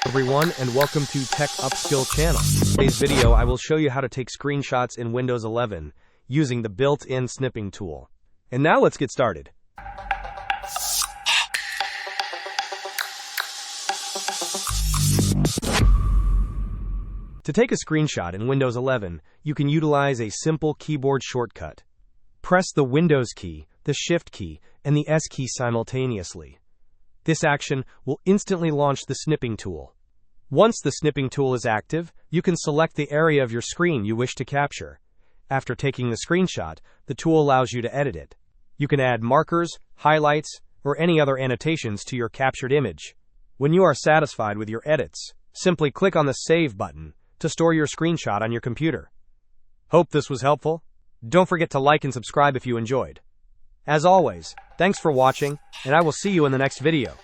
Everyone, and welcome to Tech Upskill channel. In today's video, I will show you how to take screenshots in Windows 11 using the built-in snipping tool. And now let's get started. To take a screenshot in Windows 11, you can utilize a simple keyboard shortcut. Press the Windows key, the Shift key, and the S key simultaneously. This action will instantly launch the snipping tool. Once the snipping tool is active, you can select the area of your screen you wish to capture. After taking the screenshot, the tool allows you to edit it. You can add markers, highlights, or any other annotations to your captured image. When you are satisfied with your edits, simply click on the Save button to store your screenshot on your computer. Hope this was helpful. Don't forget to like and subscribe if you enjoyed. As always, thanks for watching, and I will see you in the next video.